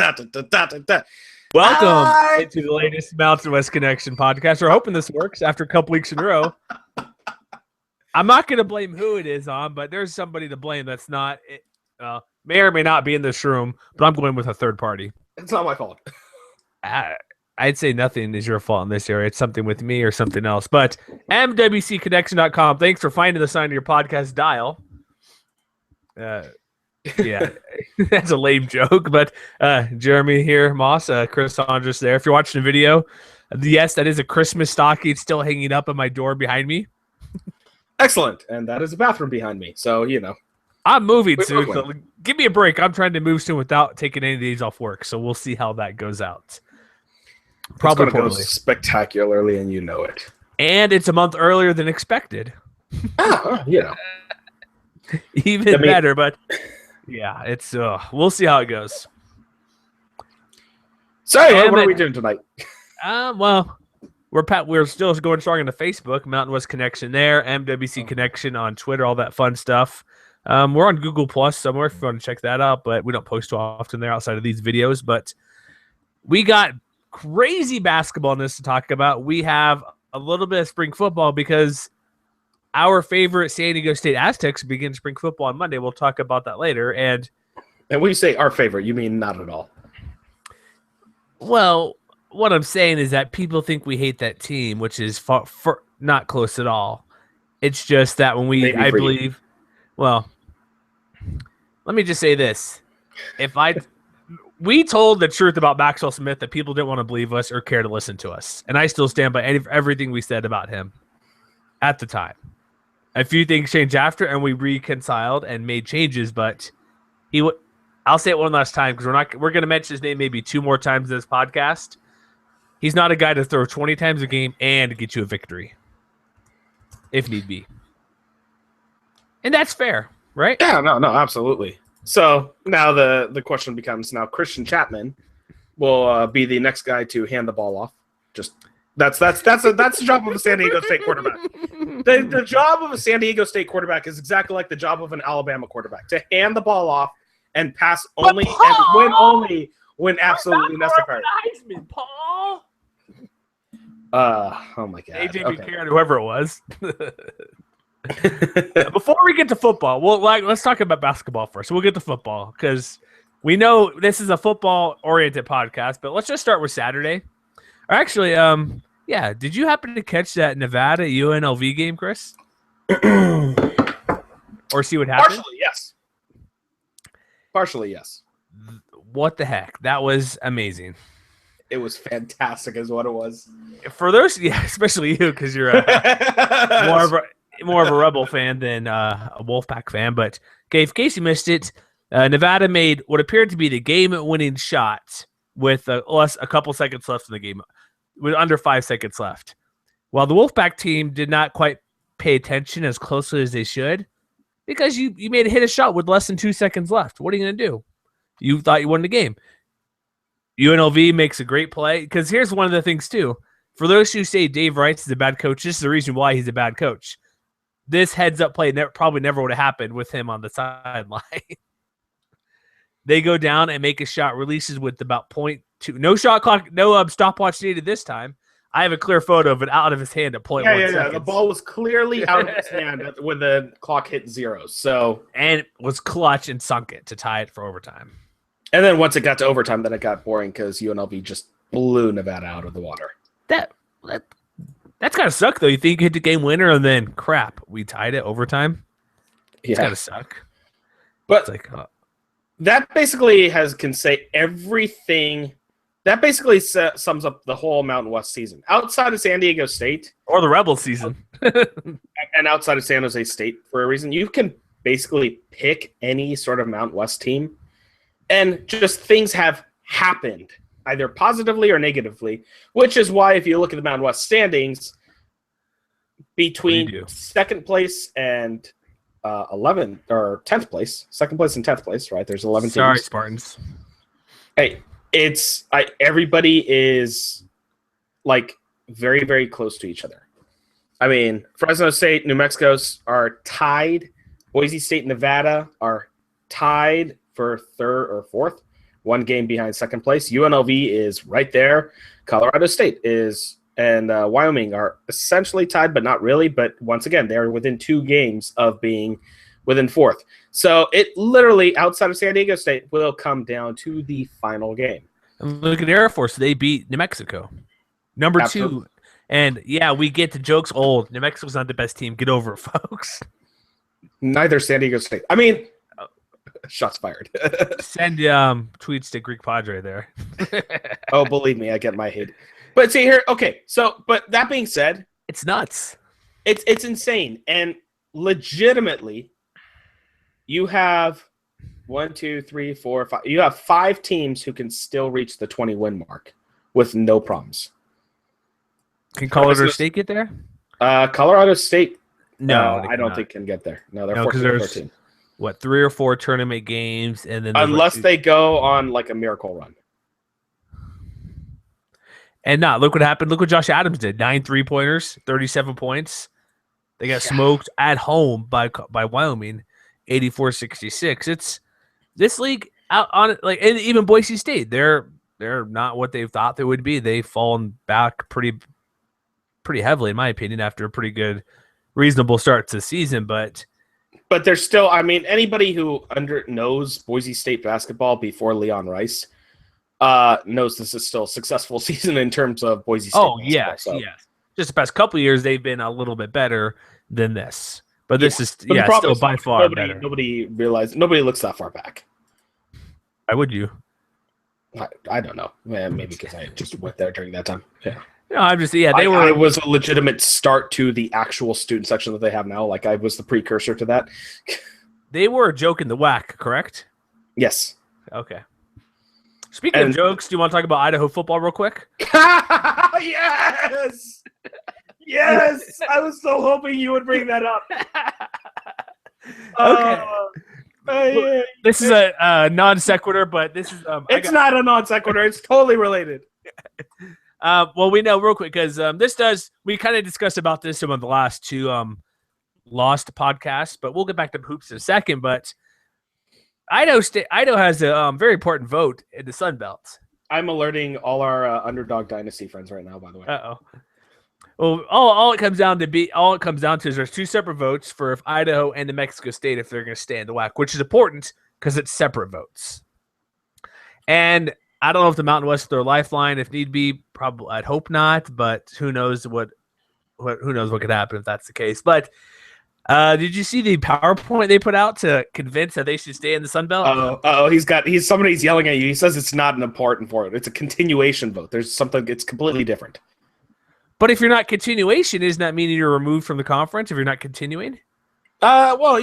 Welcome to the latest Mountain West Connection podcast. We're hoping this works after a couple weeks in a row. I'm not going to blame who it is on, but there's somebody to blame that's not, may or may not be in this room, but I'm going with a third party. It's not my fault. I'd say nothing is your fault in this area. It's something with me or something else. But MWCconnection.com, thanks for finding the sign of your podcast dial. Yeah, that's a lame joke, but Jeremy here, Moss, Chris Andres there. If you're watching the video, yes, that is a Christmas stocking still hanging up at my door behind me. Excellent, and that is a bathroom behind me, so, you know. I'm moving soon, so give me a break. I'm trying to move soon without taking any days off work, so we'll see how that goes out. Probably go spectacularly, and you know it. And it's a month earlier than expected. You know. Even better, but yeah, it's we'll see how it goes. So, what are we doing tonight? Well, we're still going strong on the Facebook, Mountain West Connection there, MWC Connection on Twitter, all that fun stuff. We're on Google Plus somewhere if you want to check that out, but we don't post too often there outside of these videos. But we got crazy basketball in this to talk about. We have a little bit of spring football because our favorite San Diego State Aztecs begin spring football on Monday. We'll talk about that later. And when you say our favorite, you mean not at all? Well, what I'm saying is that people think we hate that team, which is not close at all. It's just that when well, let me just say this. We told the truth about Maxwell Smith that people didn't want to believe us or care to listen to us. And I still stand by everything we said about him at the time. A few things changed after, and we reconciled and made changes, but I'll say it one last time because we're going to mention his name maybe 2 more times in this podcast. He's not a guy to throw 20 times a game and get you a victory, if need be. And that's fair, right? Yeah, no, absolutely. So now the question becomes, now Christian Chapman will be the next guy to hand the ball off. Just that's the job of a San Diego State quarterback. The job of a San Diego State quarterback is exactly like the job of an Alabama quarterback, to hand the ball off and pass only and win only when absolutely necessary. Heisman, Paul. Oh my God. AJ Buchanan, whoever it was. Before we get to football, let's talk about basketball first. We'll get to football because we know this is a football-oriented podcast, but let's just start with Saturday. Or actually, did you happen to catch that Nevada UNLV game, Chris? Or see what happened? Partially, yes. What the heck? That was amazing. It was fantastic is what it was. For those, especially you, because you're more of a Rebel fan than a Wolfpack fan. But in case you missed it, Nevada made what appeared to be the game-winning shot with a couple seconds left in the game, with under 5 seconds left. While the Wolfpack team did not quite pay attention as closely as they should, because you made hit a shot with less than 2 seconds left. What are you going to do? You thought you won the game. UNLV makes a great play, because here's one of the things, too. For those who say Dave Wright is a bad coach, this is the reason why he's a bad coach. This heads-up play probably never would have happened with him on the sideline. They go down and make a shot, releases with about 0.2. No shot clock, no stopwatch needed this time. I have a clear photo of it out of his hand at 0.1 seconds. Yeah, the ball was clearly out of his hand when the clock hit 0. And it was clutch and sunk it to tie it for overtime. And then once it got to overtime, then it got boring because UNLV just blew Nevada out of the water. That's gotta suck, though. You think you hit the game winner, and then crap, we tied it overtime. It's gotta suck. But that basically can say everything. That basically sums up the whole Mountain West season. Outside of San Diego State, or the Rebel season, and outside of San Jose State, for a reason, you can basically pick any sort of Mountain West team, and just things have happened, either positively or negatively, which is why if you look at the Mountain West standings, between second place and 11th or 10th place, second place and 10th place, right? There's 11 teams. Sorry, Spartans. Hey, everybody is like very, very close to each other. I mean, Fresno State, New Mexico are tied. Boise State and Nevada are tied for 3rd or 4th. 1 game behind second place. UNLV is right there. Colorado State and Wyoming are essentially tied, but not really. But once again, they're within 2 games of being within 4th. So it literally, outside of San Diego State, will come down to the final game. And look at Air Force. They beat New Mexico. Number Absolutely. 2. And, yeah, we get the jokes old. New Mexico's not the best team. Get over it, folks. Neither San Diego State. I mean, shots fired. Send tweets to Greek Padre there. Oh, believe me, I get my hate. But see here, okay. So, but that being said, it's nuts. It's insane, and legitimately, you have 1, 2, 3, 4, 5. You have 5 teams who can still reach the 20-win mark with no problems. Can Colorado State get there? Colorado State. No, I don't think can get there. No, they're 14. What, 3 or 4 tournament games, and then unless they go on like a miracle run. And look what happened. Look what Josh Adams did. 9 3-pointers, 37 points. They got smoked at home by Wyoming, 84-66. It's this league out on it, and even Boise State. They're not what they thought they would be. They've fallen back pretty heavily, in my opinion, after a pretty good, reasonable start to the season. But there's still, I mean, anybody who knows Boise State basketball before Leon Rice knows this is still a successful season in terms of Boise State. Oh, yes. Just the past couple of years, they've been a little bit better than this. But this is still by far better. Nobody looks that far back. Why would you? I don't know. Maybe because I just went there during that time. Yeah. No, I'm just It was a legitimate start to the actual student section that they have now. Like I was the precursor to that. They were a joke in the WAC, correct? Yes. Okay. Speaking of jokes, do you want to talk about Idaho football real quick? Yes. Yes. I was so hoping you would bring that up. Okay. This is a non sequitur, but this is it's not a non sequitur. It's totally related. Well, we know real quick because we kind of discussed about this in one of the last 2 Lost podcasts, but we'll get back to hoops in a second. But Idaho has a very important vote in the Sun Belt. I'm alerting all our Underdog Dynasty friends right now, by the way. Uh-oh. Well, all it comes down to is there's 2 separate votes for if Idaho and New Mexico State if they're going to stay in the WAC, which is important because it's separate votes. And I don't know if the Mountain West is their lifeline. If need be, probably I'd hope not, but who knows what could happen if that's the case. But did you see the PowerPoint they put out to convince that they should stay in the Sun Belt? Somebody's yelling at you. He says it's not an important vote. It's a continuation vote. There's something. It's completely different. But if you're not continuation, isn't that meaning you're removed from the conference if you're not continuing? Well,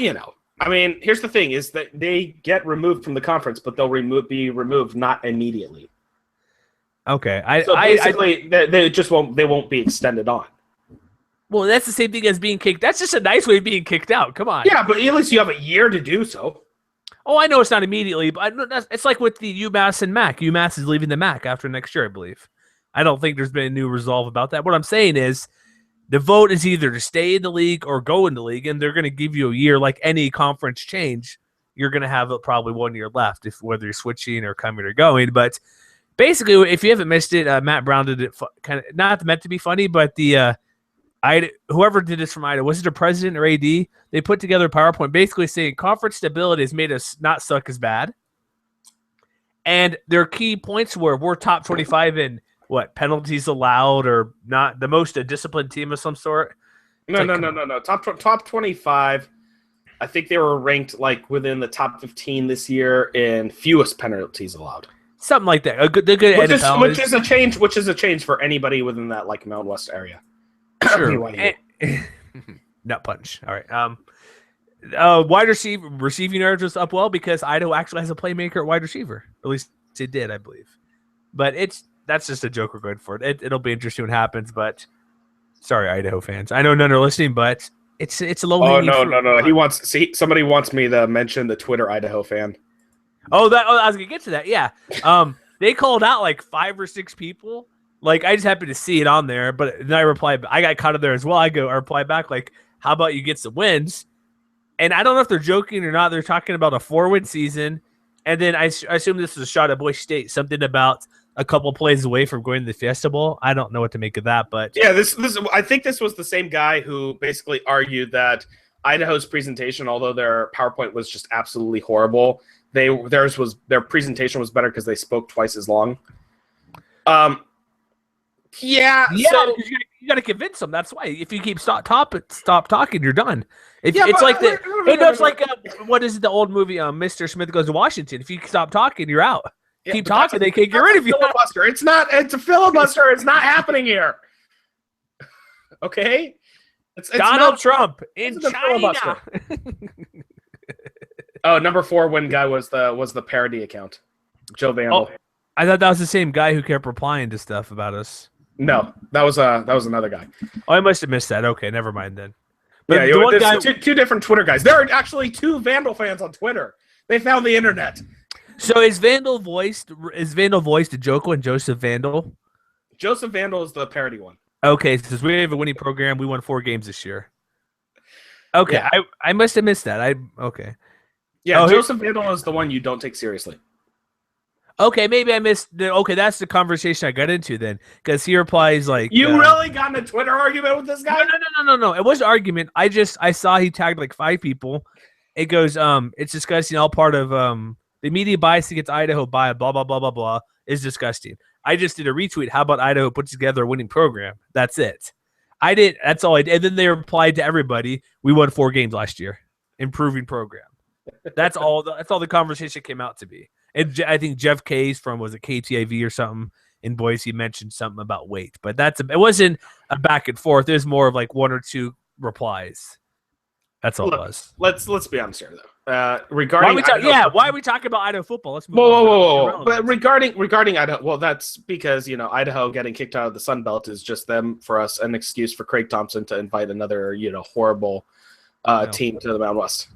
I mean, here's the thing: is that they get removed from the conference, but they'll be removed not immediately. Okay, they just won't. They won't be extended on. Well, that's the same thing as being kicked. That's just a nice way of being kicked out. Come on. Yeah, but at least you have a year to do so. Oh, I know it's not immediately, but it's like with the UMass and MAC. UMass is leaving the MAC after next year, I believe. I don't think there's been a new resolve about that. What I'm saying is the vote is either to stay in the league or go in the league, and they're going to give you a year like any conference change. You're going to have probably 1 year left, whether you're switching or coming or going. But basically, if you haven't missed it, Matt Brown did it kind of not meant to be funny, but whoever did this from Idaho, was it the president or AD? They put together a PowerPoint basically saying conference stability has made us not suck as bad. And their key points were we're top 25 in penalties allowed or not, the most disciplined team of some sort. No. Top 25. I think they were ranked like within the top 15 this year in fewest penalties allowed. Something like that. Which is a change for anybody within that like Mountain West area. Sure. Nut punch. All right. Wide receiving yards was up well because Idaho actually has a playmaker at wide receiver. At least it did, I believe. But that's just a joke we're going for. It'll be interesting what happens. But sorry, Idaho fans. I know none are listening, but it's a low. Oh no. Somebody wants me to mention the Twitter Idaho fan. I was gonna get to that. Yeah. They called out like 5 or 6 people. Like, I just happened to see it on there, but then I replied. I got caught up there as well. I reply back like, "How about you get some wins?" And I don't know if they're joking or not. They're talking about a 4-win season And then I assume this was a shot at Boise State. Something about a couple plays away from going to the Fiesta Bowl. I don't know what to make of that, but yeah, this I think this was the same guy who basically argued that Idaho's presentation, although their PowerPoint was just absolutely horrible, their presentation was better because they spoke twice as long. Yeah. So you got to convince them. That's why. If you keep stop talking, you're done. What is it? The old movie, Mr. Smith Goes to Washington. If you stop talking, you're out. Keep talking, they can't get rid of you. Filibuster. It's not. It's a filibuster. It's not happening here. Okay. It's Donald Trump in China. Oh, number 4 win guy was the parody account, Joe Vandal. Oh, I thought that was the same guy who kept replying to stuff about us. No, that was another guy. Oh, I must have missed that. Okay, never mind then. But yeah, there's two different Twitter guys. There are actually 2 Vandal fans on Twitter. They found the internet. So is Vandal voiced a Joko and Joseph Vandal? Joseph Vandal is the parody one. Okay, since we have a winning program, we won 4 games this year. Okay, yeah. I must have missed that. Okay. Yeah, Joseph Vandal is the one you don't take seriously. Okay, maybe I missed. Okay, that's the conversation I got into then, because he replies like, "You really got in a Twitter argument with this guy?" No. It was an argument. I saw he tagged like 5 people. It goes, it's disgusting. All part of the media bias against Idaho by blah blah blah blah blah is disgusting. I just did a retweet. How about Idaho put together a winning program? That's it. I did. That's all I did. And then they replied to everybody. We won 4 games last year. Improving program. That's all. That's all the conversation came out to be. And I think Jeff Case from KTIV or something in Boise mentioned something about weight, but it wasn't a back and forth. It was more of like 1 or 2 replies. That's all it was. Let's be honest here though. Regarding why are we talking about Idaho football? Let's move on. Whoa. But regarding Idaho, well, that's because Idaho getting kicked out of the Sun Belt is just them for us an excuse for Craig Thompson to invite another horrible team to the Mountain West.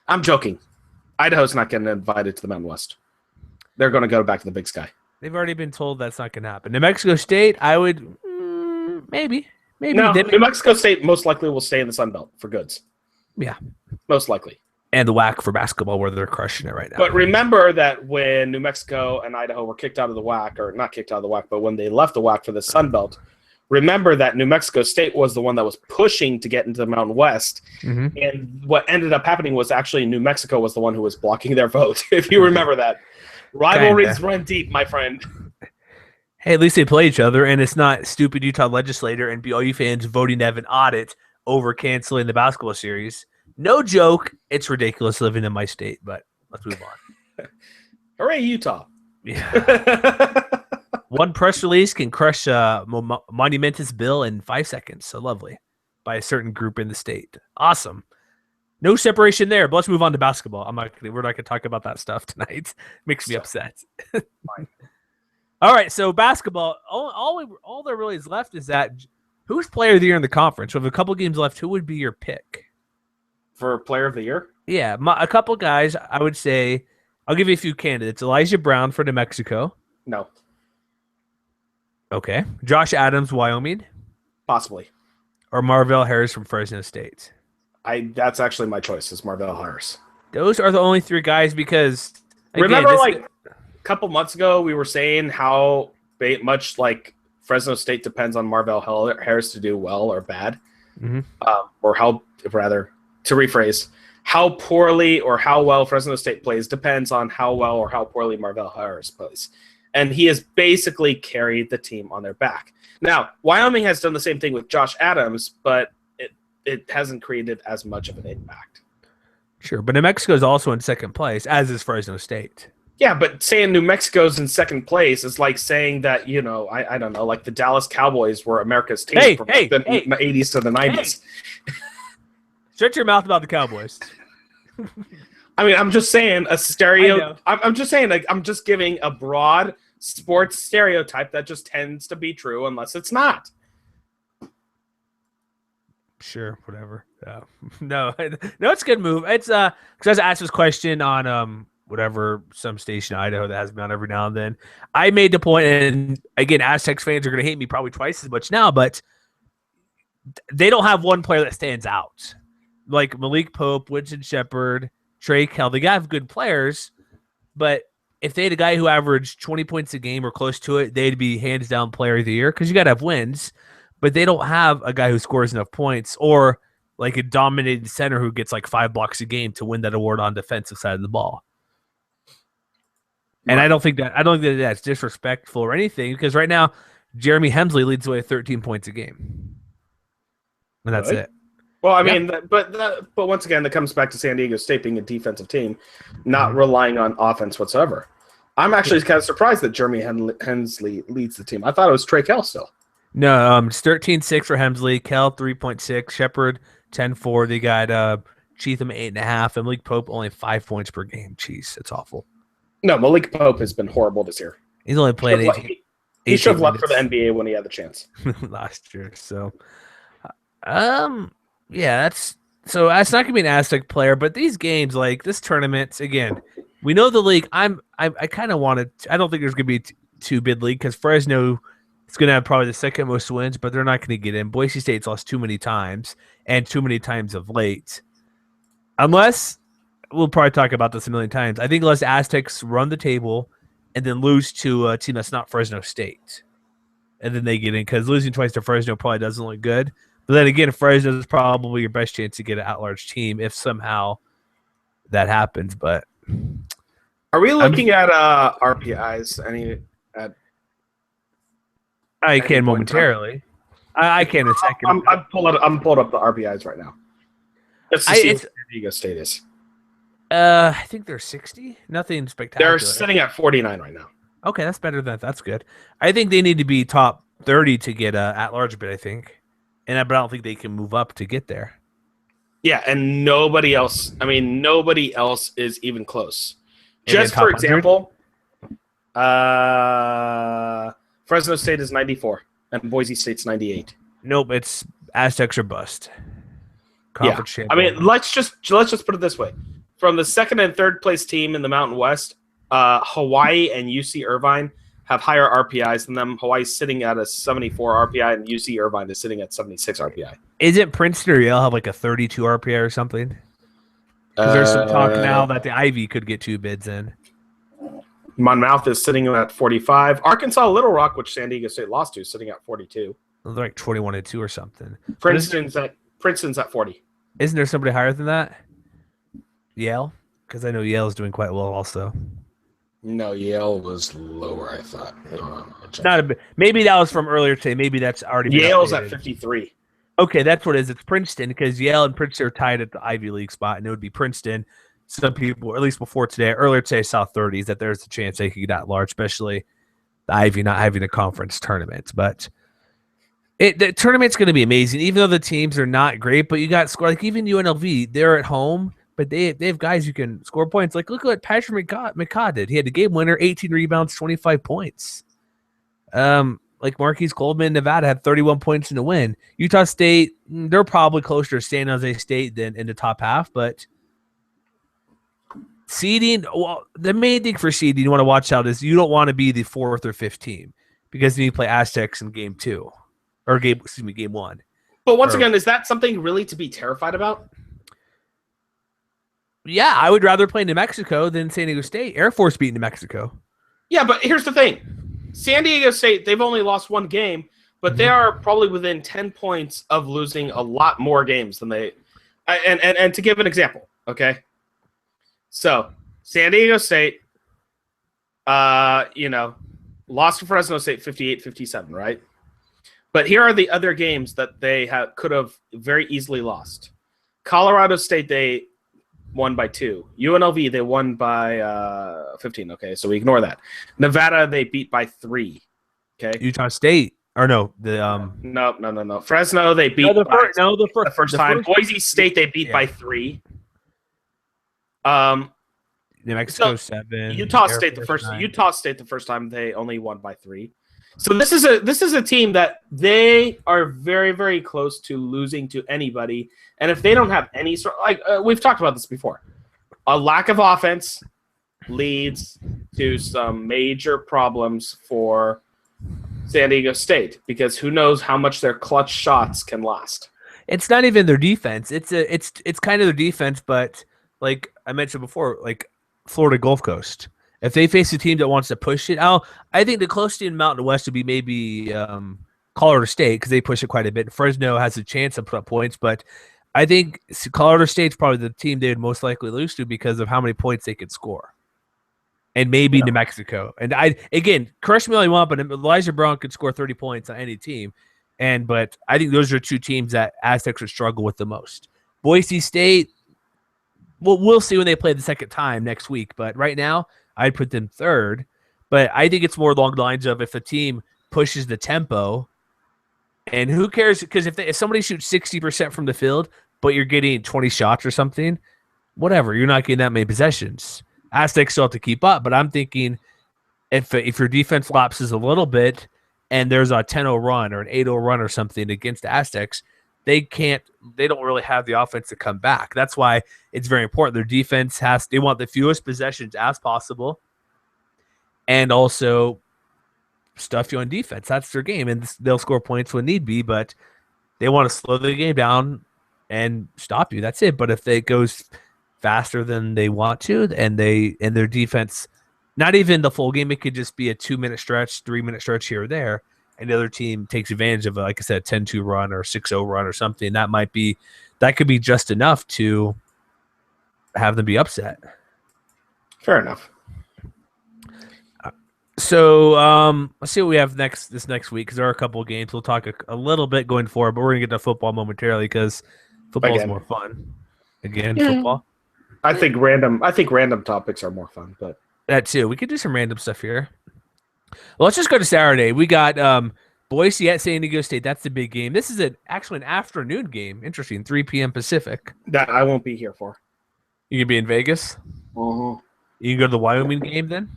I'm joking. Idaho's not getting invited to the Mountain West. They're going to go back to the Big Sky. They've already been told that's not going to happen. New Mexico State, I would maybe. No, New Mexico State most likely will stay in the Sun Belt for goods. Yeah, most likely. And the WAC for basketball, where they're crushing it right now. But remember that when New Mexico and Idaho were kicked out of the WAC, or not kicked out of the WAC, but when they left the WAC for the Sun Belt, remember that New Mexico State was the one that was pushing to get into the Mountain West. Mm-hmm. And what ended up happening was actually New Mexico was the one who was blocking their vote, if you remember that. Rivalries run deep, my friend. Hey, at least they play each other, and it's not stupid Utah legislator and BYU fans voting to have an audit over canceling the basketball series. No joke. It's ridiculous living in my state, but let's move on. Hooray, Utah. Yeah. One press release can crush a monumentous bill in 5 seconds. So lovely. By a certain group in the state. Awesome. No separation there, but let's move on to basketball. We're not going to talk about that stuff tonight. Makes me upset. All right, so basketball, all there really is left is that who's player of the year in the conference? We have a couple games left. Who would be your pick? For player of the year? Yeah, a couple guys, I would say. I'll give you a few candidates. Elijah Brown for New Mexico. No. Okay. Josh Adams, Wyoming. Possibly. Or Marvell Harris from Fresno State. That's actually my choice, is Marvell Harris. Those are the only 3 guys because again, remember a couple months ago we were saying how much like Fresno State depends on Marvell Harris to do well or bad. Mm-hmm. Or how rather to rephrase, how poorly or how well Fresno State plays depends on how well or how poorly Marvell Harris plays. And he has basically carried the team on their back. Now, Wyoming has done the same thing with Josh Adams, but it hasn't created as much of an impact. Sure, but New Mexico is also in second place, as is Fresno State. Yeah, but saying New Mexico's in second place is like saying that, I don't know, like the Dallas Cowboys were America's team from the 80s to the 90s. Hey. Shut your mouth about the Cowboys. I mean, I'm just saying a stereo. I'm just saying, like, I'm just giving a broad sports stereotype that just tends to be true unless it's not. Sure, whatever. No, it's a good move. It's because I was asked this question on whatever some station in Idaho that has me on every now and then. I made the point, and again, Aztecs fans are going to hate me probably twice as much now, but they don't have one player that stands out like Malik Pope, Winston Shepard, Trey Kell. They have good players, But if they had a guy who averaged 20 points a game or close to it, they'd be hands down player of the year because you got to have wins. But they don't have a guy who scores enough points or like a dominated center who gets like 5 blocks a game to win that award on defensive side of the ball. And I don't think that that's disrespectful or anything because right now Jeremy Hemsley leads the way at 13 points a game, and that's it. Well, I mean, but once again, that comes back to San Diego State being a defensive team, not relying on offense whatsoever. I'm actually kind of surprised that Jeremy Hensley leads the team. I thought it was Trey Kell still. No, it's 13-6 for Hemsley, Kell 3.6, Shepard 10-4. They got Cheatham 8.5, and Malik Pope only 5 points per game. Jeez, that's awful. No, Malik Pope has been horrible this year. He's only played 18. He should have left for the NBA when he had the chance last year. So, that's not gonna be an Aztec player, but these games, like this tournament, again, we know the league. I kind of wanted. I don't think there's gonna be two bid league because Fresno is gonna have probably the second most wins, but they're not gonna get in. Boise State's lost too many times and too many times of late, unless. We'll probably talk about this a million times. I think unless Aztecs run the table and then lose to a team that's not Fresno State, and then they get in because losing twice to Fresno probably doesn't look good. But then again, Fresno is probably your best chance to get an at-large team if somehow that happens. But are we looking at RPIs? I can momentarily. I can in a second. I'm pulled up the RPIs right now. Let's see what San Diego State is. I think they're 60. Nothing spectacular. They're sitting at 49 right now. Okay, that's better than that. That's good. I think they need to be top 30 to get at-large bid, I think. But I don't think they can move up to get there. Yeah, and nobody else is even close. Just for example, Fresno State is 94 and Boise State's 98. Nope, it's Aztecs or bust. Conference champion. I mean, let's just put it this way. From the second and third place team in the Mountain West, Hawaii and UC Irvine have higher RPIs than them. Hawaii's sitting at a 74 RPI, and UC Irvine is sitting at 76 RPI. Isn't Princeton or Yale have like a 32 RPI or something? Because there's some talk now that the Ivy could get 2 bids in. Monmouth is sitting at 45. Arkansas Little Rock, which San Diego State lost to, is sitting at 42. They're like 21-2 or something. Princeton's at 40. Isn't there somebody higher than that? Yale? Because I know Yale is doing quite well also. No, Yale was lower, I thought. Maybe that was from earlier today. Maybe that's already been Yale's updated. At 53. Okay, that's what it is. It's Princeton because Yale and Princeton are tied at the Ivy League spot, and it would be Princeton. Some people, at least earlier today, saw 30s that there's a chance they could get that large, especially the Ivy not having a conference tournament. But the tournament's going to be amazing, even though the teams are not great. But you got score like even UNLV, they're at home. But they have guys who can score points. Like, look what Patrick McCaw did. He had a game winner, 18 rebounds, 25 points. Like Marquise Coleman, Nevada had 31 points in the win. Utah State, they're probably closer to San Jose State than in the top half. But seeding, well, the main thing for seeding you want to watch out is you don't want to be the 4th or 5th team because then you play Aztecs in game 2 or game 1. But once again, is that something really to be terrified about? Yeah, I would rather play New Mexico than San Diego State. Air Force beat New Mexico. Yeah, but here's the thing. San Diego State, they've only lost 1 game, but they are probably within 10 points of losing a lot more games than they – and to give an example, okay? So, San Diego State, lost to Fresno State 58-57, right? But here are the other games that they could have very easily lost. Colorado State, they – won by 2. UNLV, they won by 15. Okay, so we ignore that. Nevada, they beat by 3. Okay. Utah State, or no, the No. Fresno, they beat the first time. Boise State, they beat by 3. New Mexico 7. Utah State the first time they only won by 3. So this is a team that they are very, very close to losing to anybody. And if they don't have any sort, we've talked about this before, a lack of offense leads to some major problems for San Diego State because who knows how much their clutch shots can last. It's not even their defense. It's kind of their defense, but like I mentioned before, like Florida Gulf Coast. If they face a team that wants to push it, I think the closest team in Mountain West would be maybe Colorado State because they push it quite a bit. Fresno has a chance to put up points, but I think Colorado State's probably the team they would most likely lose to because of how many points they could score. And maybe New Mexico. And crush me all you want, but Elijah Brown could score 30 points on any team. But I think those are two teams that Aztecs would struggle with the most. Boise State, we'll see when they play the second time next week. But right now, I'd put them third. But I think it's more along the lines of if a team pushes the tempo, and who cares? Because if somebody shoots 60% from the field, but you're getting 20 shots or something, whatever. You're not getting that many possessions. Aztecs still have to keep up, but I'm thinking if your defense lapses a little bit and there's a 10-0 run or an 8-0 run or something against the Aztecs, they don't really have the offense to come back. That's why it's very important. Their defense they want the fewest possessions as possible and also stuff you on defense. That's their game, and they'll score points when need be, but they want to slow the game down and stop you. That's it. But if it goes faster than they want to, and their defense, not even the full game, it could just be a 2-minute stretch, 3-minute stretch here or there, and the other team takes advantage of, like I said, 10-2 run or 6-0 run or something. That could be just enough to have them be upset. Fair enough. So let's see what we have this next week, because there are a couple of games. We'll talk a little bit going forward, but we're going to get to football momentarily because football is more fun. Football. I think random topics are more fun, but that too. We could do some random stuff here. Well, let's just go to Saturday. We got Boise at San Diego State. That's the big game. This is actually an afternoon game. Interesting, 3 p.m. Pacific. That I won't be here for. You can be in Vegas? Uh-huh. You can go to the Wyoming game then?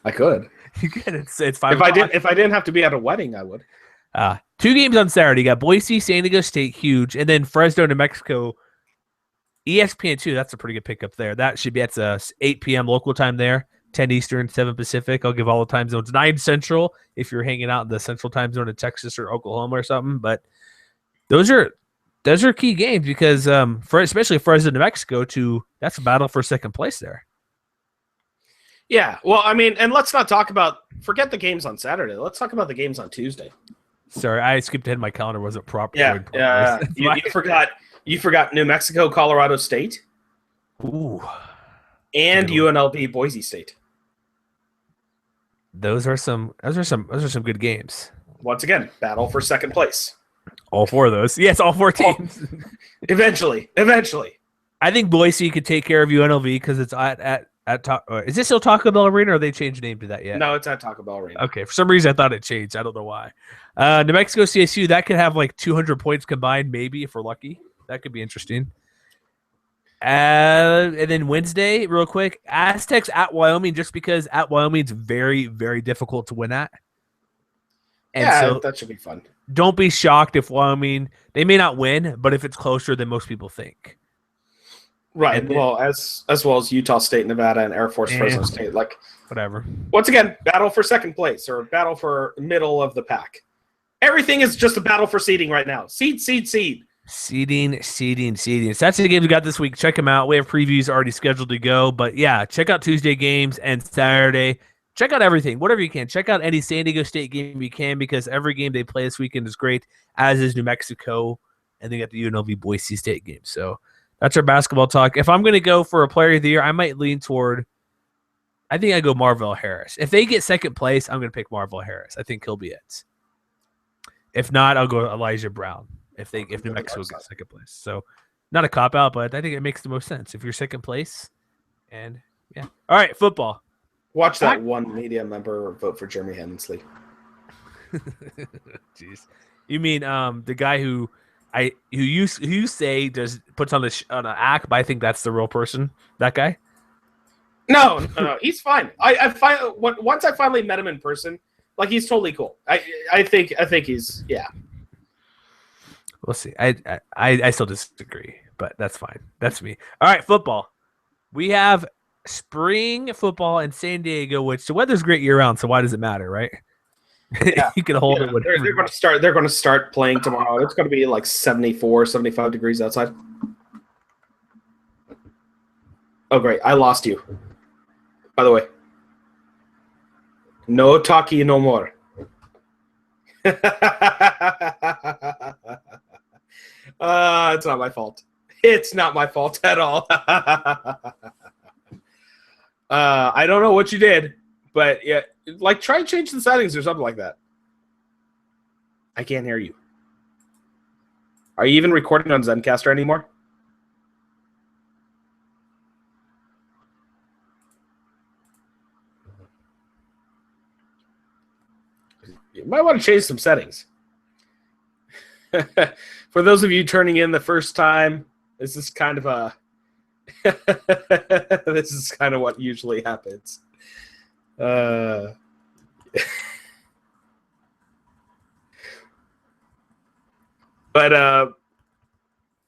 I could. You could. It's 5 If I didn't have to be at a wedding, I would. 2 games on Saturday. You got Boise, San Diego State, huge, and then Fresno, New Mexico. ESPN 2, that's a pretty good pickup there. That's 8 p.m. local time there, 10 Eastern, 7 Pacific. I'll give all the time zones. 9 Central if you're hanging out in the Central time zone in Texas or Oklahoma or something. But those are key games because especially Fresno, New Mexico, that's a battle for second place there. Yeah, well, I mean, and let's not forget the games on Saturday. Let's talk about the games on Tuesday. Sorry, I skipped ahead. My calendar wasn't proper. Yeah. You forgot New Mexico, Colorado State. Ooh. And UNLV, Boise State. Those are some good games. Once again, battle for second place. All 4 of those. Yes, all 4 teams. Eventually. I think Boise could take care of UNLV because it's at is this still Taco Bell Arena, or they changed name to that yet? No, it's at Taco Bell Arena. Okay, for some reason I thought it changed. I don't know why. New Mexico CSU, that could have like 200 points combined, maybe, if we're lucky. That could be interesting. And then Wednesday, real quick, Aztecs at Wyoming, just because at Wyoming's very, very difficult to win at. And so that should be fun. Don't be shocked if Wyoming, they may not win, but if it's closer than most people think. Right. Well, as well as Utah State, Nevada, and Air Force Fresno State. Like whatever. Once again, battle for second place or battle for middle of the pack. Everything is just a battle for seeding right now. Seed. Seeding. So that's the games we got this week. Check them out. We have previews already scheduled to go. But yeah, check out Tuesday games and Saturday. Check out everything, whatever you can. Check out any San Diego State game you can because every game they play this weekend is great, as is New Mexico. And they got the UNLV Boise State game. So that's our basketball talk. If I'm going to go for a player of the year, I might lean toward – I think I go Marvell Harris. If they get second place, I'm going to pick Marvell Harris. I think he'll be it. If not, I'll go Elijah Brown if New Mexico gets second place. So not a cop-out, but I think it makes the most sense. If you're second place, and yeah. All right, football. Watch that one media member vote for Jeremy Hensley. Jeez. You mean the guy who you say puts on an act, but I think that's the real person. That guy? No, he's fine. Once I finally met him in person, like he's totally cool. I think he's We'll see. I still disagree, but that's fine. That's me. All right, football. We have spring football in San Diego, which the weather's great year round. So why does it matter, right? Yeah. You can hold it. They're going to start. They're going to start playing tomorrow. It's going to be like 74, 75 degrees outside. Oh, great! I lost you. By the way, no talkie no more. It's not my fault. It's not my fault at all. I don't know what you did, but yeah, like try and change the settings or something like that. I can't hear you. Are you even recording on Zencaster anymore? You might want to change some settings. For those of you turning in the first time, this is kind of a this is kind of what usually happens. But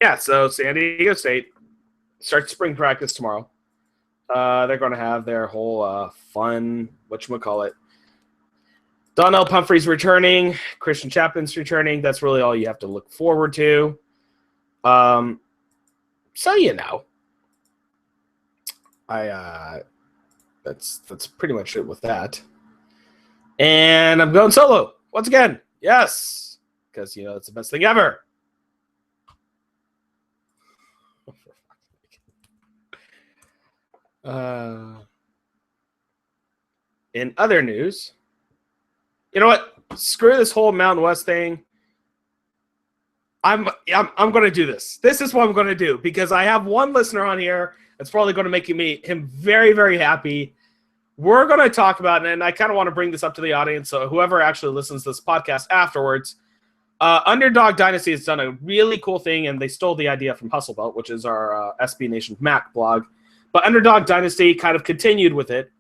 yeah, so San Diego State starts spring practice tomorrow. They're going to have their whole fun, whatchamacallit. Donnell Pumphrey's returning. Christian Chapman's returning. That's really all you have to look forward to. So you know, that's pretty much it with that. And I'm going solo once again. Yes, because you know it's the best thing ever. In other news, you know what? Screw this whole Mountain West thing. I'm going to do this. This is what I'm going to do because I have one listener on here that's probably going to make him very, very happy. We're going to talk about it, and I kind of want to bring this up to the audience, so whoever actually listens to this podcast afterwards, Underdog Dynasty has done a really cool thing, and they stole the idea from Hustlebelt, which is our SB Nation Mac blog. But Underdog Dynasty kind of continued with it,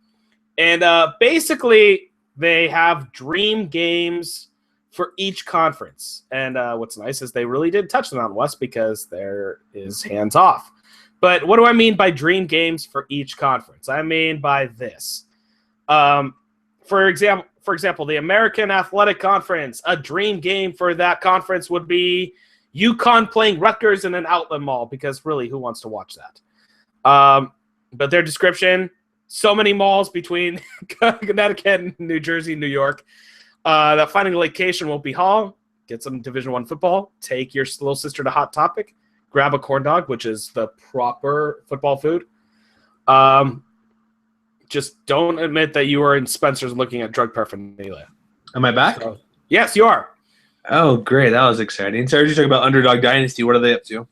and basically they have dream games for each conference. And what's nice is they really did touch the Mountain West because there is hands off. But what do I mean by dream games for each conference? I mean by this. For example, the American Athletic Conference, a dream game for that conference would be UConn playing Rutgers in an outlet mall, because really, who wants to watch that? But their description, so many malls between Connecticut and New Jersey, New York, that finding a location won't be hard. Get some Division I football. Take your little sister to Hot Topic. Grab a corn dog, which is the proper football food. Just don't admit that you are in Spencer's looking at drug paraphernalia. Am I back? So, yes, you are. Oh, great. That was exciting. So, you're talking about Underdog Dynasty. What are they up to?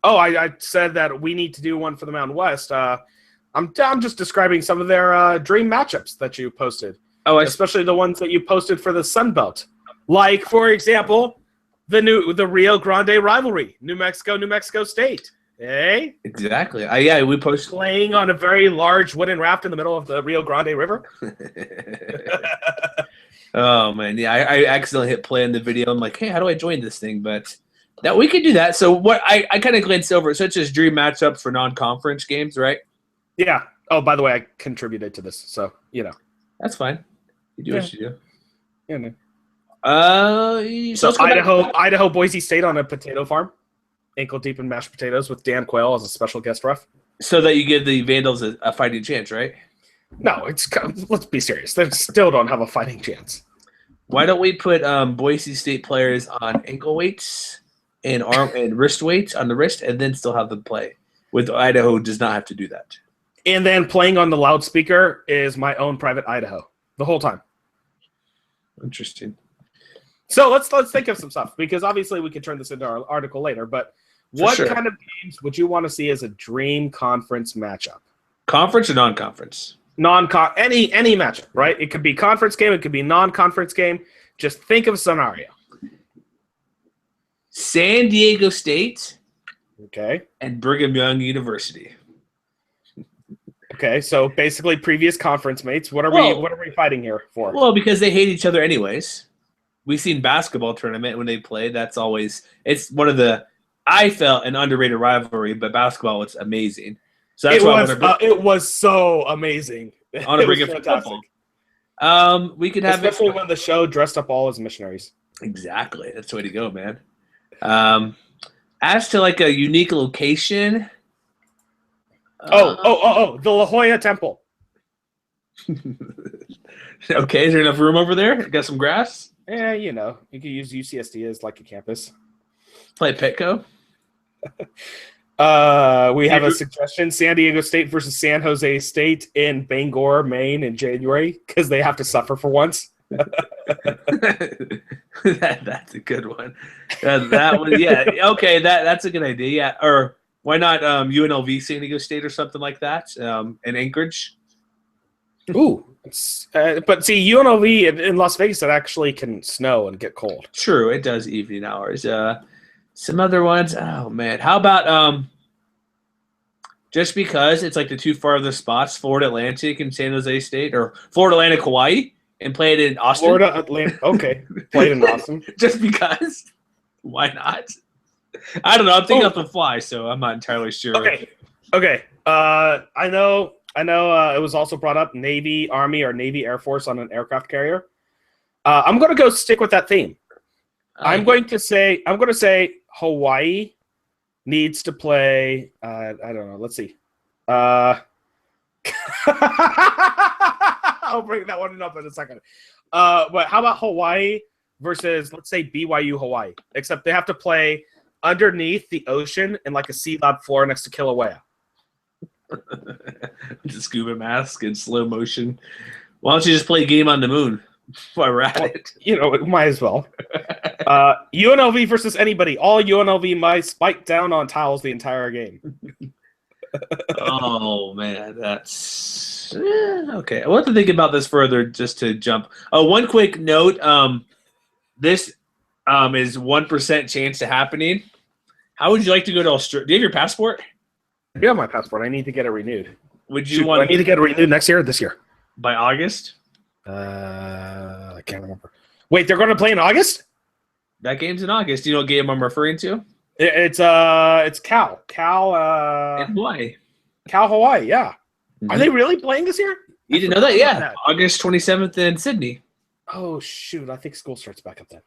Oh, I said that we need to do one for the Mountain West. I'm just describing some of their dream matchups that you posted. Oh, especially the ones that you posted for the Sun Belt. Like, for example, the Rio Grande rivalry, New Mexico State. Hey? Exactly. Yeah, we posted. Playing on a very large wooden raft in the middle of the Rio Grande River. Oh, man. Yeah, I accidentally hit play on the video. I'm like, hey, how do I join this thing? But now we could do that. So what I kind of glanced over, such as dream matchups for non-conference games, right? Yeah. Oh, by the way, I contributed to this, so, you know. That's fine. You do what you do. Yeah, man. So Idaho, Boise State on a potato farm, ankle deep in mashed potatoes with Dan Quayle as a special guest ref. So that you give the Vandals a fighting chance, right? No, let's be serious. They still don't have a fighting chance. Why don't we put Boise State players on ankle weights and arm and wrist weights on the wrist, and then still have them play? With Idaho, does not have to do that. And then playing on the loudspeaker is my own private Idaho the whole time. Interesting. So let's think of some stuff, because obviously we could turn this into our article later. But what kind of games would you want to see as a dream conference matchup? Conference or non-conference? Any matchup, right? It could be conference game. It could be non-conference game. Just think of a scenario. San Diego State. Okay. And Brigham Young University. Okay, so basically previous conference mates. What are we fighting here for? Well, because they hate each other anyways. We've seen basketball tournament when they play. It's one of the, I felt, an underrated rivalry, but basketball was amazing. So that's it was so amazing. I want to bring it for football. We could have especially when the show dressed up all as missionaries. Exactly, that's the way to go, man. As to like a unique location. The La Jolla Temple. Okay, is there enough room over there? Got some grass? Yeah, you could use UCSD as like a campus. Play Petco? We have a suggestion: San Diego State versus San Jose State in Bangor, Maine, in January because they have to suffer for once. That's a good one. That one, yeah. Okay, that's a good idea. Yeah, or why not UNLV, San Diego State, or something like that, in Anchorage? Ooh, but see, UNLV in Las Vegas, it actually can snow and get cold. True, it does evening hours. Some other ones. Oh man, how about just because it's like the two farthest spots, Florida Atlantic and San Jose State, or Florida Atlantic, Hawaii, and play it in Austin? Florida Atlantic, okay, played in Austin. Just because? Why not? I don't know. I'm thinking off the fly, so I'm not entirely sure. Okay. I know. It was also brought up Navy, Army, or Navy Air Force on an aircraft carrier. I'm going to go stick with that theme. I'm going to say Hawaii needs to play. I don't know. Let's see. I'll bring that one up in a second. But how about Hawaii versus, let's say, BYU Hawaii? Except they have to play underneath the ocean in like a sea lab floor next to Kilauea. With a scuba mask in slow motion. Why don't you just play Game on the Moon while we're at it? It might as well. UNLV versus anybody. All UNLV might bite down on towels the entire game. Oh, man. That's... okay. I want to think about this further just to jump. One quick note. This is 1% chance to happening. How would you like to go to Australia? Do you have your passport? You have my passport. I need to get it renewed. Would you want? I need to get it renewed next year or this year? By August? I can't remember. Wait, they're going to play in August? That game's in August. Do you know what game I'm referring to? It's Cal. In Hawaii. Cal Hawaii, yeah. Mm-hmm. Are they really playing this year? You didn't know that? Yeah. August 27th in Sydney. Oh, shoot. I think school starts back up then.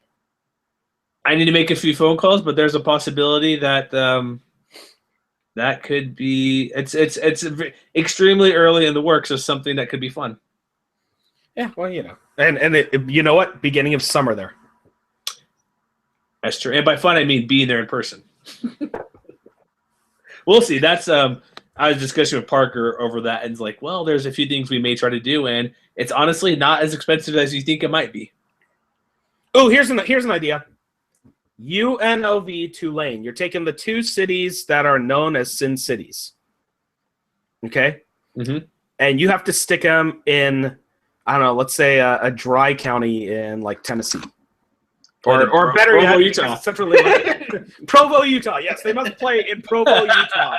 I need to make a few phone calls, but there's a possibility that that could be it's extremely early in the works of something that could be fun. Yeah, well, and you know what? Beginning of summer there. That's true. And by fun, I mean being there in person. We'll see. That's I was discussing with Parker over that, and it's like, well, there's a few things we may try to do, and it's honestly not as expensive as you think it might be. Oh, here's an idea. UNLV Tulane. You're taking the two cities that are known as Sin Cities. Okay? Mm-hmm. And you have to stick them in, I don't know, let's say a dry county in like Tennessee. Or better Provo, yet, Utah. Centrally, Provo, Utah. Yes, they must play in Provo, Utah.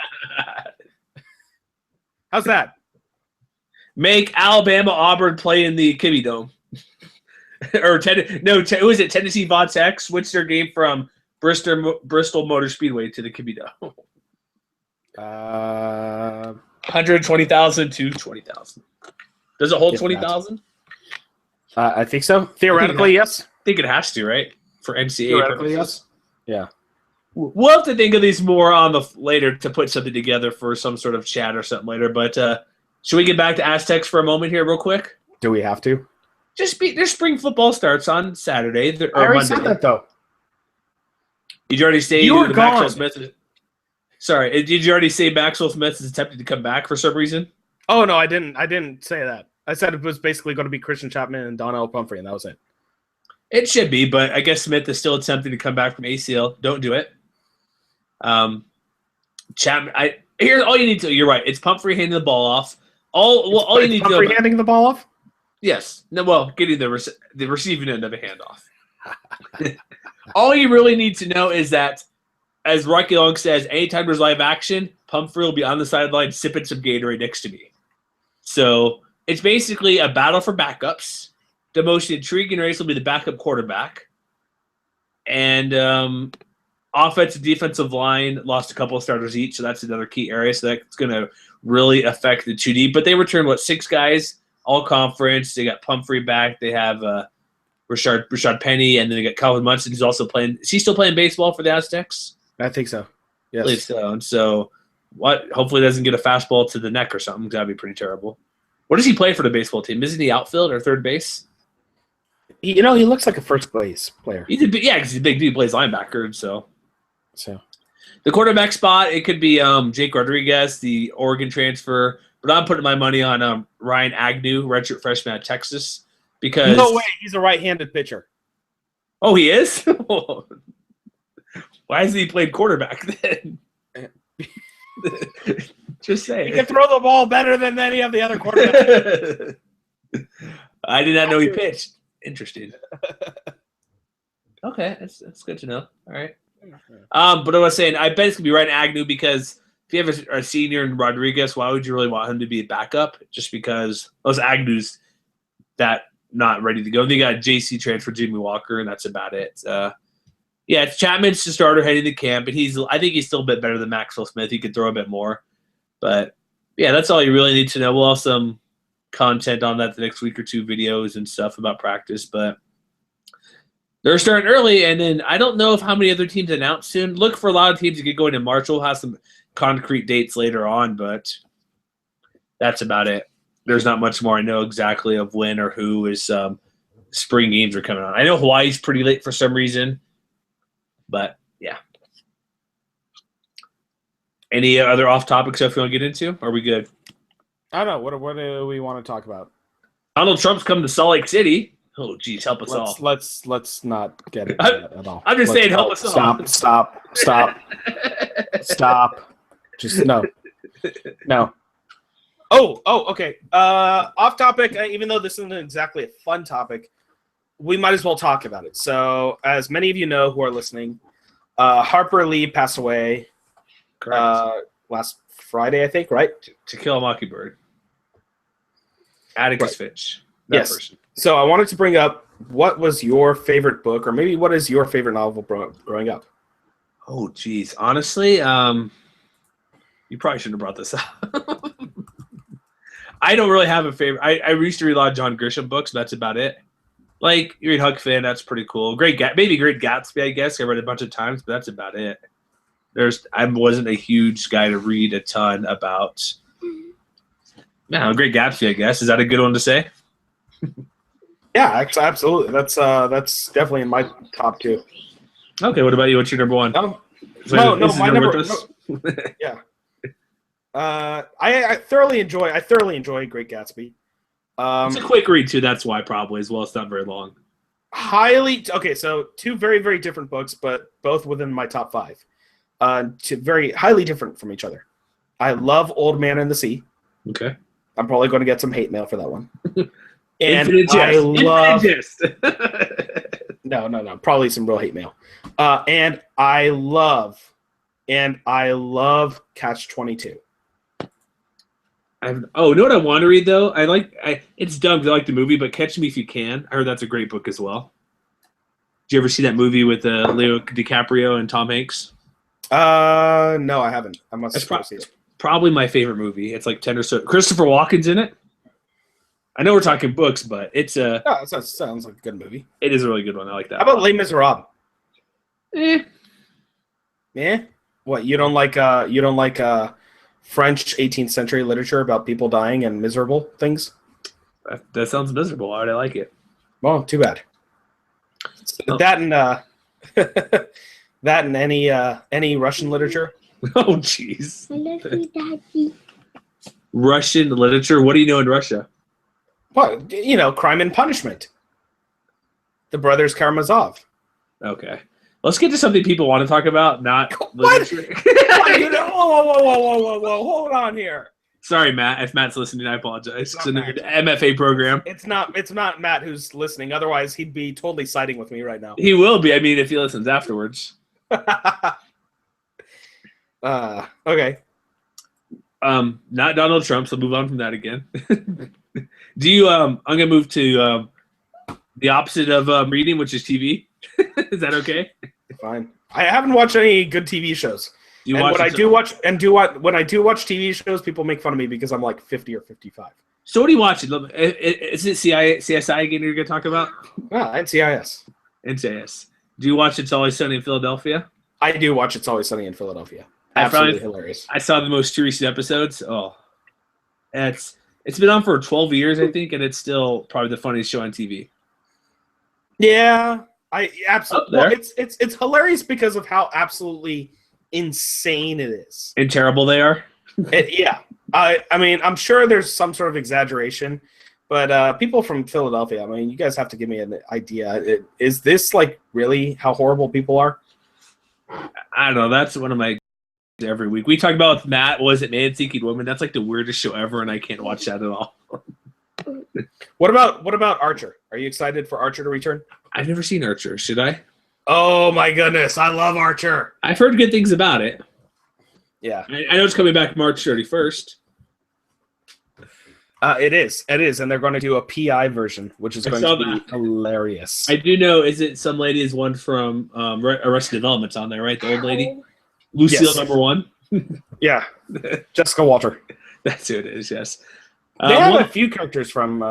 How's that? Make Alabama Auburn play in the Kibby Dome. Or who is it? Tennessee Votex switched their game from Bristol Motor Speedway to the Kibby Dome. 120,000 to 20,000. Does it hold 20,000? I think so. Theoretically, yes. I think it has to, right? For NCAA Theoretically, purposes. yes. Yeah. We'll have to think of these more on the later to put something together for some sort of chat or something later. But should we get back to Aztecs for a moment here, real quick? Do we have to? Their spring football starts on Saturday or I already Monday. said that though. Did you already say you were Maxwell gone? Smith? Sorry, did you already say Maxwell Smith is attempting to come back for some reason? Oh no, I didn't say that. I said it was basically going to be Christian Chapman and Donnell Pumphrey, and that was it. It should be, but I guess Smith is still attempting to come back from ACL. Don't do it. Chapman, here's all you need to. You're right. It's Pumphrey handing the ball off. All you need to do. Pumphrey handing the ball off. Yes. No. Well, getting the receiving end of a handoff. All you really need to know is that, as Rocky Long says, anytime there's live action, Pumphrey will be on the sideline sipping some Gatorade next to me. So it's basically a battle for backups. The most intriguing race will be the backup quarterback. And offensive, defensive line lost a couple of starters each, so that's another key area. So that's going to really affect the 2D. But they returned, 6 guys, all conference. They got Pumphrey back. They have Rashard Penny, and then they got Calvin Munson, who's also playing. Is he still playing baseball for the Aztecs? I think so. Yes. I believe so. And so, hopefully, doesn't get a fastball to the neck or something. That'd be pretty terrible. What does he play for the baseball team? Isn't he outfield or third base? He looks like a first base player. He's a because he's a big dude. He plays linebacker. So the quarterback spot, it could be Jake Rodriguez, the Oregon transfer. But I'm putting my money on Ryan Agnew, redshirt freshman at Texas. Because no way, he's a right-handed pitcher. Oh, he is? Why hasn't he played quarterback then? Just saying. He can throw the ball better than any of the other quarterbacks. I did not know he pitched. Interesting. Okay, that's good to know. All right. But I was saying, I bet it's going to be Ryan Agnew because if you have a senior in Rodriguez, why would you really want him to be a backup? Just because those Agnew's that not ready to go. Then you got JC transfer Jimmy Walker, and that's about it. Yeah, it's Chapman's the starter heading to camp, and I think he's still a bit better than Maxwell Smith. He could throw a bit more. But, yeah, that's all you really need to know. We'll have some content on that the next week or two, videos and stuff about practice. But they're starting early, and then I don't know how many other teams announce soon. Look for a lot of teams to get going in March. We'll have some concrete dates later on, but that's about it. There's not much more I know exactly of when or who is spring games are coming on. I know Hawaii's pretty late for some reason, but yeah. Any other off-topic stuff you want to get into? Are we good? I don't know. What do we want to talk about? Donald Trump's coming to Salt Lake City. Oh, geez, help us all. Let's not get into that at all. I'm just saying, help us all. Stop. Just no. Oh, okay. Off topic, even though this isn't exactly a fun topic, we might as well talk about it. So, as many of you know who are listening, Harper Lee passed away last Friday, I think, right? To Kill a Mockingbird. Atticus Finch. Yes. Person. So, I wanted to bring up what was your favorite book, or maybe what is your favorite novel growing up? Oh, geez. Honestly, you probably shouldn't have brought this up. I don't really have a favorite. I used to read a lot of John Grisham books, but that's about it. Like, you read Huck Finn, that's pretty cool. Maybe Great Gatsby, I guess. I read it a bunch of times, but that's about it. I wasn't a huge guy to read a ton about. No, Great Gatsby, I guess. Is that a good one to say? Yeah, absolutely. That's definitely in my top two. Okay, what about you? What's your number one? No, my number. Yeah. I thoroughly enjoy Great Gatsby. It's a quick read too. That's why probably as well. It's not very long. So two very, very different books, but both within my top five. Very highly different from each other. I love Old Man and the Sea. Okay. I'm probably going to get some hate mail for that one. And No, probably some real hate mail. And I love Catch-22. You know what I want to read though? It's dumb because I like the movie, but Catch Me If You Can. I heard that's a great book as well. Did you ever see that movie with Leo DiCaprio and Tom Hanks? No, I haven't. I must see it. Probably my favorite movie. It's like 10 or so. Christopher Walken's in it. I know we're talking books, but it's a. Oh, that sounds like a good movie. It is a really good one. I like that. How about Les Miserables? Eh. What, you don't like French 18th century literature about people dying and miserable things? That sounds miserable. Why would I like it? Well, too bad. That and any Russian literature. Oh, jeez. I love you, Daddy. Russian literature? What do you know in Russia? Well, Crime and Punishment. The Brothers Karamazov. Okay. Let's get to something people want to talk about, not literature. Whoa, hold on here. Sorry, Matt. If Matt's listening, I apologize. It's an MFA program. It's not Matt who's listening. Otherwise, he'd be totally siding with me right now. He will be. I mean, if he listens afterwards. Okay. Not Donald Trump, so move on from that again. Do you I'm gonna move to the opposite of reading, which is TV. Is that okay? Fine. I haven't watched any good TV shows. When I do watch TV shows, people make fun of me because I'm like 50 or 55. So what are you watching? Is it CSI again you're gonna talk about? NCIS. NCIS. Do you watch It's Always Sunny in Philadelphia? I do watch It's Always Sunny in Philadelphia. Absolutely hilarious. I saw the most recent episodes. Oh, it's It's been on for 12 years, I think, and it's still probably the funniest show on TV. Yeah, I absolutely. Up Well, there. it's hilarious because of how absolutely insane it is. And terrible they are. Yeah, I mean, I'm sure there's some sort of exaggeration, but people from Philadelphia, I mean, you guys have to give me an idea. Is this like really how horrible people are? I don't know. That's one of my every week. We talked about with Matt. Was it Man Seeking Woman? That's like the weirdest show ever, and I can't watch that at all. What about Archer? Are you excited for Archer to return? I've never seen Archer. Should I? Oh my goodness, I love Archer. I've heard good things about it. Yeah, I know it's coming back March 31st. it is, and they're going to do a PI version, which is going to be hilarious. I do know. Is it some lady is one from Arrested Development's on there, right? The old lady, Lucille, Yes. number one. Yeah, Jessica Walter. That's who it is. Yes. They have a few characters from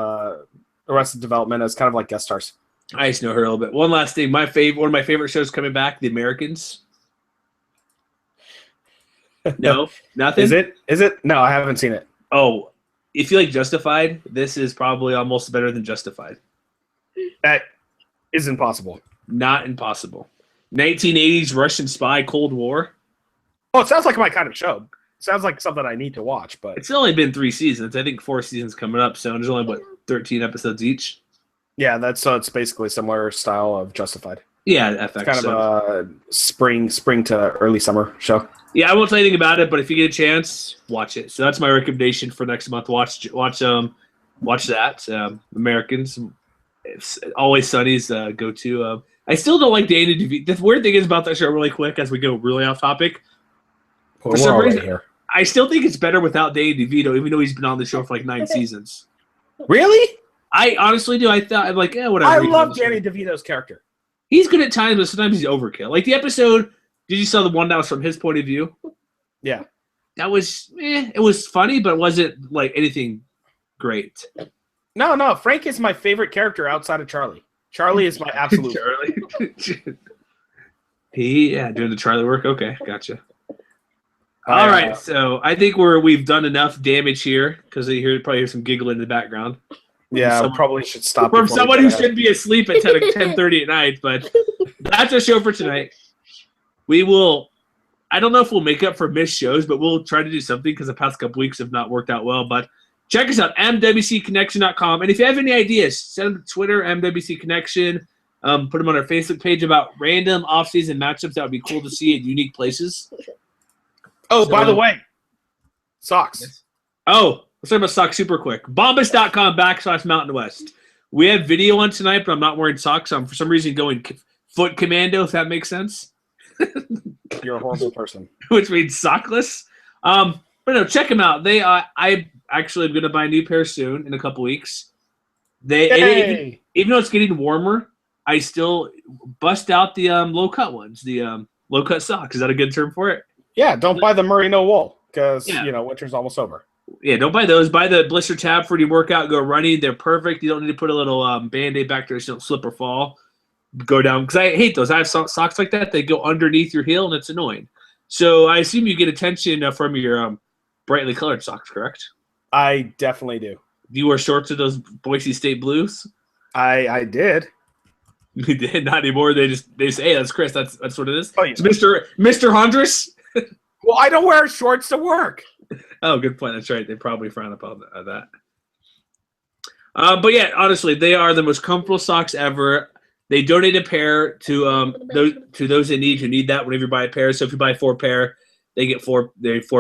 Arrested Development as kind of like guest stars. I just know her a little bit. One last thing, one of my favorite shows coming back, The Americans. No, nothing. Is it? No, I haven't seen it. Oh, if you like Justified, this is probably almost better than Justified. That is impossible. Not impossible. 1980s Russian spy Cold War. Oh, it sounds like my kind of show. Sounds like something I need to watch, but It's only been 3 seasons. I think 4 seasons coming up. So there's only 13 episodes each. yeah, it's basically similar style of Justified. Yeah, FX. It's kind of a spring to early summer show. Yeah, I won't say anything about it, but if you get a chance, watch it. So that's my recommendation for next month. Watch that. Americans. It's Always Sunny's go to. I still don't like Danny DeVito. The weird thing is about that show, really quick, as we go really off topic. For some reason, here. I still think it's better without Danny DeVito, even though he's been on the show for like 9 seasons. Really? I honestly do. I'm like, whatever. I love Danny DeVito's character. He's good at times, but sometimes he's overkill. Like the episode, did you saw the one that was from his point of view? Yeah. That was, it was funny, but it wasn't like anything great. No. Frank is my favorite character outside of Charlie. Charlie is my absolute. Charlie. Doing the Charlie work. Okay, gotcha. All right, so I think we've done enough damage here because you probably hear some giggling in the background. Yeah, we probably should stop. From someone who should be asleep at 10:30 at night, but that's our show for tonight. We will. I don't know if we'll make up for missed shows, but we'll try to do something because the past couple weeks have not worked out well. But check us out, mwcconnection.com. And if you have any ideas, send them to Twitter, mwcconnection. Put them on our Facebook page about random off-season matchups that would be cool to see at unique places. Oh, by the way, socks. Oh, let's talk about socks super quick. Bombas.com/Mountain West. We have video on tonight, but I'm not wearing socks. I'm for some reason going foot commando, if that makes sense. You're a horrible person. Which means sockless. But no, check them out. I actually am going to buy a new pair soon in a couple weeks. Even though it's getting warmer, I still bust out the low cut ones, the low cut socks. Is that a good term for it? Yeah, don't buy the merino wool because winter's almost over. Yeah, don't buy those. Buy the blister tab for when you work out, go running. They're perfect. You don't need to put a little Band-Aid back there so you don't slip or fall. Go down because I hate those. I have socks like that. They go underneath your heel and it's annoying. So I assume you get attention from your brightly colored socks, correct? I definitely do. Do you wear shorts of those Boise State Blues? I did. You did not anymore. They say, hey, that's Chris. That's what it is. Oh, yeah. It's Mr. Hondras. Well, I don't wear shorts to work. Oh, good point. That's right. They probably frown upon that. But yeah, honestly, they are the most comfortable socks ever. They donate a pair to those in need who need that whenever you buy a pair. So if you buy 4 pair, they get 4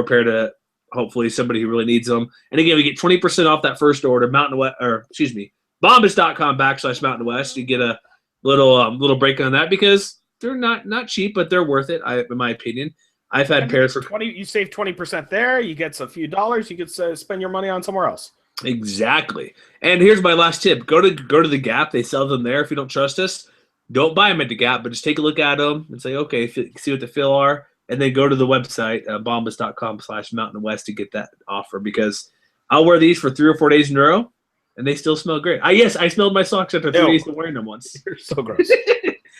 pair to hopefully somebody who really needs them. And again, we get 20% off that first order. Bombas.com/Mountain West. You get a little break on that because they're not cheap, but they're worth it. In my opinion. I've had pairs for 20. You save 20% there. You get a few dollars. You could spend your money on somewhere else. Exactly. And here's my last tip: go to the Gap. They sell them there. If you don't trust us, don't buy them at the Gap, but just take a look at them and say, okay, see what the feel are, and then go to the website bombas.com/Mountain West to get that offer because I'll wear these for 3 or 4 days in a row, and they still smell great. I smelled my socks after 3 days of wearing them once. You're so gross.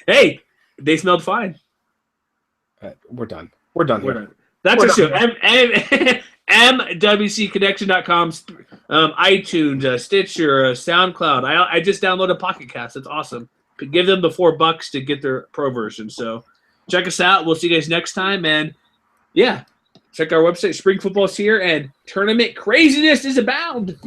Hey, they smelled fine. We're done. We're done. That's our show. MWCconnection.com, iTunes, Stitcher, SoundCloud. I just downloaded Pocket Cast. That's awesome. Give them the $4 to get their pro version. So check us out. We'll see you guys next time. And yeah, check our website. Spring football's here, and tournament craziness is abound.